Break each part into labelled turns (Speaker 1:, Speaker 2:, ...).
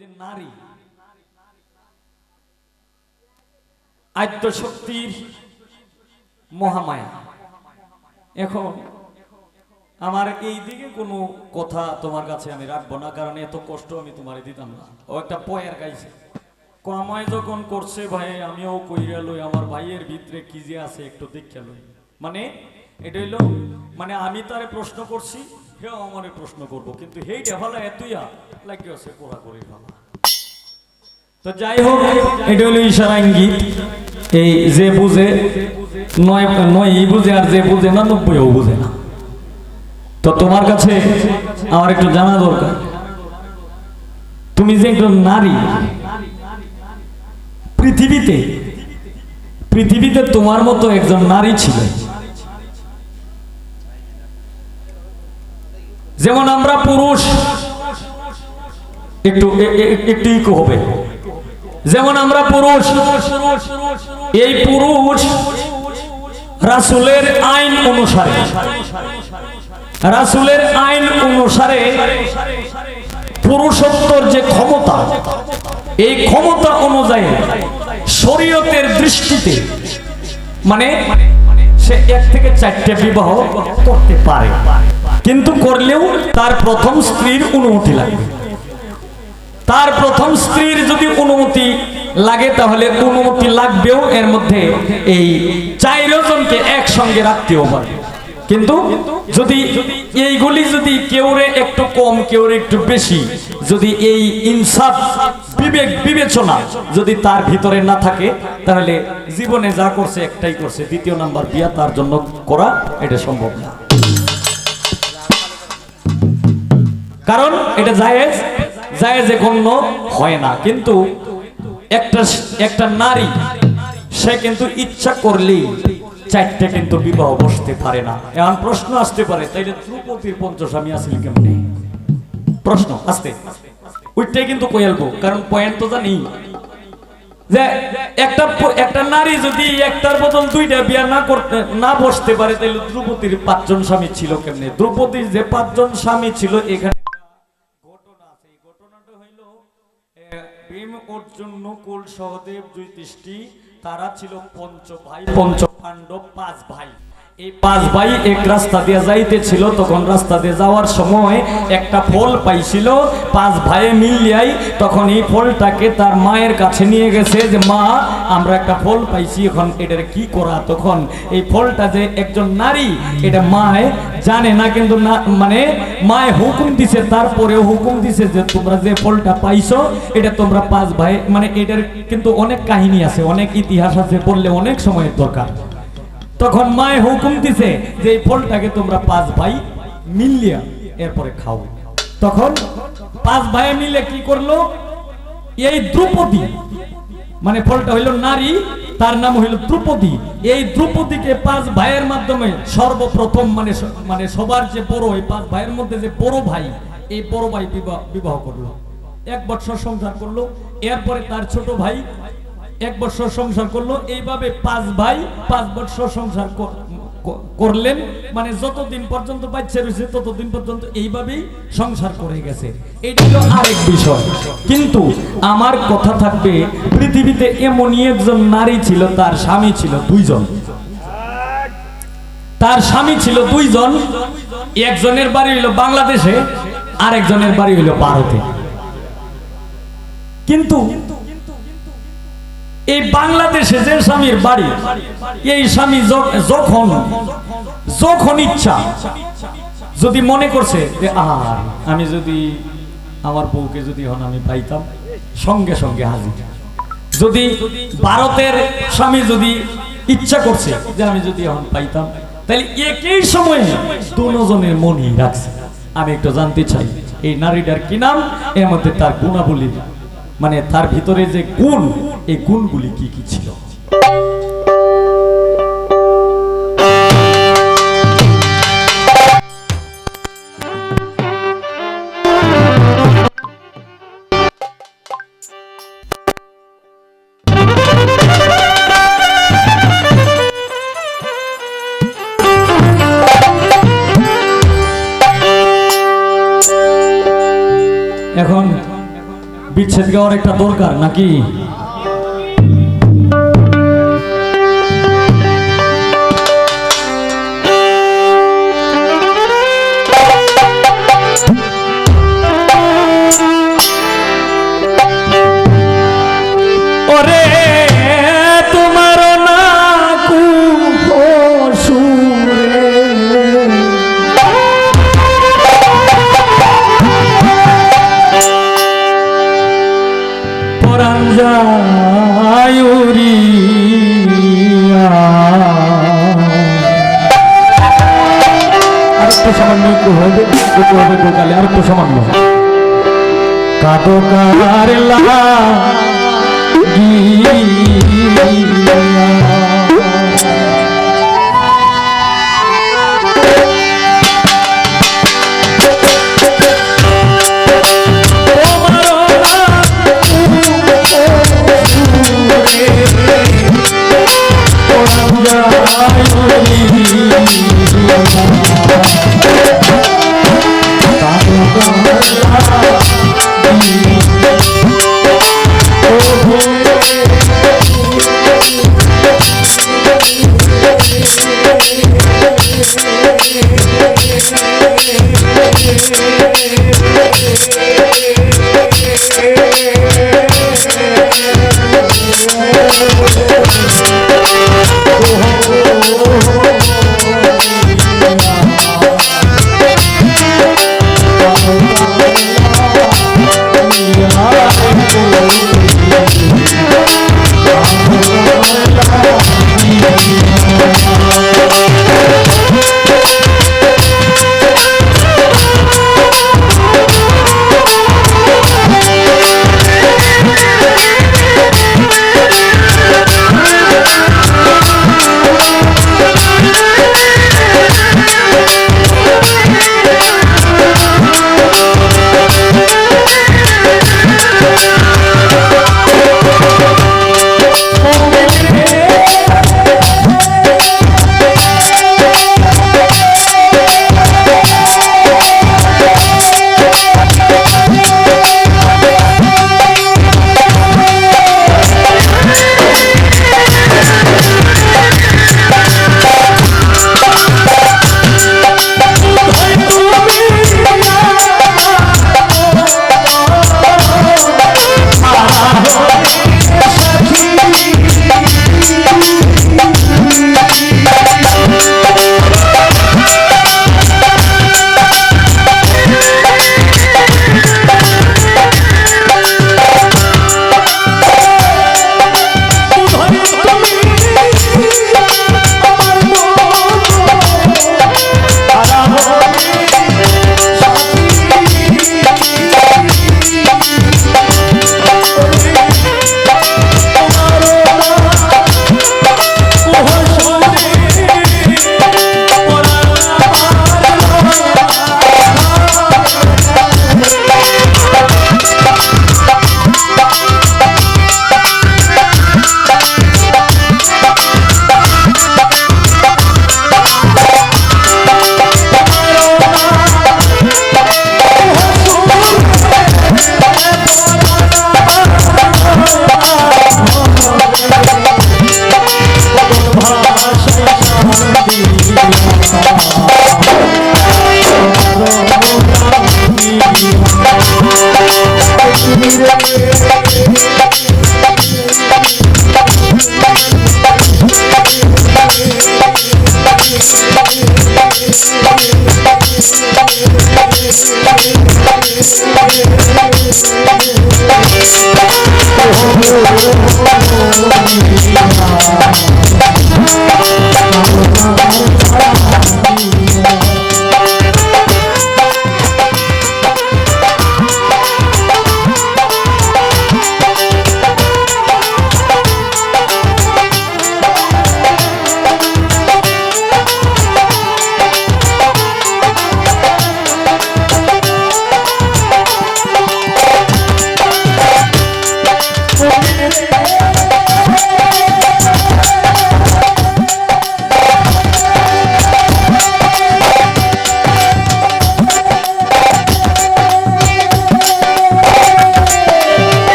Speaker 1: যে নারী আদ্যশক্তির মহামায়া। এখন আমার এই দিকে কোনো কথা তোমার কাছে আমি রাখবো না, কারণ এত কষ্ট আমি তোমারে দিতাম না। ও একটা পয়ার গাইছে, কমায় যখন করছে ভাই আমিও কইরা লই, আমার ভাইয়ের ভিতরে কি যে আছে একটু দেখে লই। মানে এটা হইলো মানে আমি তারে প্রশ্ন করছি, হেও আমারে প্রশ্ন করবো, কিন্তু হেইটা ভালো এতইয়া লাগে আছে কোরা করে ভালো। তো যাই হোক, এটা হলো ইশারা ইঙ্গিত। এই যে বুঝে নয় বুঝে, আর যে বুঝে না 90ও বুঝে না। তো তোমার কাছে আমার একটু জানা দরকার, তুমি যে একজন নারী, পৃথিবীতে তোমার মতো একজন নারী ছিল। যেমন আমরা পুরুষ একটু ইকো হবে, যেমন আমরা পুরুষ, এই পুরুষ রাসূলের আইন অনুসারে পুরুষত্বর যে ক্ষমতা, এই ক্ষমতা অনুযায়ী শরীয়তের দৃষ্টিতে মানে সে 1 থেকে 4টে বিবাহ করতে পারে, কিন্তু করলেও তার প্রথম স্ত্রীর অনুমতি লাগবে। তার প্রথম স্ত্রীর যদি অনুমতি লাগে তাহলে অনুমতি লাগবেও, এর মধ্যে এই 4 জনকে একসঙ্গে রাখতেও পারে। কিন্তু যদি এইগুলি যদি কেউরে একটু কম কেউরে একটু বেশি, যদি এই ইনসাফ বিবেচনা যদি তার ভিতরে না থাকে, তাহলে জীবনে যা করছে একটাই করছে, দ্বিতীয় নাম্বার বিয়া তার জন্য করা এটা সম্ভব না। কারণ এটা জায়েজে গণ্য হয় না। কিন্তু একটা নারী সে কিন্তু ইচ্ছা করলেই 4টে কিন্তু বিবাহ বসতে পারে না। এখন প্রশ্ন আসতে পারে, তাইলে দ্রৌপদীর পঞ্চস্বামী আসলে কেমনে? প্রশ্ন আসতে ওইটাই কিন্তু কইলবো, কারণ পয়েন্ট তো জানি যে একটা নারী যদি একটার বদল 2টা বিয়া না বসতে পারে, তাইলে দ্রৌপদীর 5 জন স্বামী ছিল কেমনে? দ্রৌপদীর যে 5 জন স্বামী ছিল, এখানে ঘটনা আছে। এই ঘটনাটা হইল ভীম, অর্জুন, নকুল, সহদেব, যুধিষ্ঠির, তারা ছিল পঞ্চ পাণ্ডব 5 ভাই। এই 5 ভাই এক রাস্তা দিয়ে যাইতেছিল, তখন রাস্তা দিয়ে যাওয়ার সময় একটা ফল পাইছিল। 5 ভাইয়ে মিলিয়াই তখন এই ফলটাকে তার মায়ের কাছে নিয়ে গেছে যে মা, আমরা একটা ফল পাইছি, এখন এটার কি করা? তখন এই ফলটা যে একজন নারী, এটা মায় জানে না, কিন্তু না মানে মায় হুকুম দিছে, তারপরেও হুকুম দিছে যে তোমরা যে ফলটা পাইছো এটা তোমরা 5 ভাই, মানে এটার কিন্তু অনেক কাহিনী আছে, অনেক ইতিহাস আছে, বললে অনেক সময়ের দরকার। তখন মায়ে হুকুম দিছে যে এই ফলটাকে তোমরা 5 ভাই মিলিয়া এরপরে খাও। তখন 5 ভাই মিলে কি করলো, এই দ্রৌপদী, মানে ফলটা হইল নারী, তার নাম হইল দ্রৌপদী। এই দ্রৌপদীকে 5 ভাইয়ের মাধ্যমে সর্বপ্রথম মানে সবার যে বড়, এই 5 ভাইয়ের মধ্যে যে বড় ভাই, এই বড় ভাই বিবাহ করলো, 1 বছর সংসার করলো। এরপরে তার ছোট ভাই 1 বছর সংসার করলো। এইভাবে 5 ভাই 5 বছর সংসার করলেন, মানে যতদিন পর্যন্ত বাচ্চা রয়েছে ততদিন পর্যন্ত এইভাবেই সংসার করে গেছে। এটা হলো আরেক বিষয়। কিন্তু আমার কথা থাকবে, পৃথিবীতে এমনই একজন নারী ছিল, তার স্বামী ছিল 2 জন। তার স্বামী ছিল 2 জন। একজনের বাড়ি হইল বাংলাদেশে, আরেকজনের বাড়ি হইল ভারতে। কিন্তু এই বাংলাদেশে যে স্বামীর বাড়ি, এই স্বামী যখন ইচ্ছা যদি মনে করছে যে আমি যদি আমার বউকে যদি এখন আমি পাইতাম, সঙ্গে সঙ্গে হাজির। যদি ভারতের স্বামী যদি ইচ্ছা করছে যে আমি যদি এখন পাইতাম, তাহলে একই সময়ে 2 জনের মনই রাখছে। আমি একটু জানতে চাই এই নারীটার কি নাম, এর মধ্যে তার গুণাবলী, মানে তার ভিতরে যে গুণ, এই গুণগুলি কি কি ছিল? এখন বিচ্ছেদ গাওয়ার একটা দরকার নাকি? সামান্য কাটো কার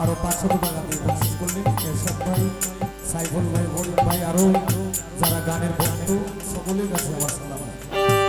Speaker 2: আরো 500 টাকা দিয়ে বকশিশ করলেন এরশাদ ভাই, সাইফুল ভাই, বল ভাই, আরো যারা গানের ভক্ত সকলের কাছে আমার সালাম।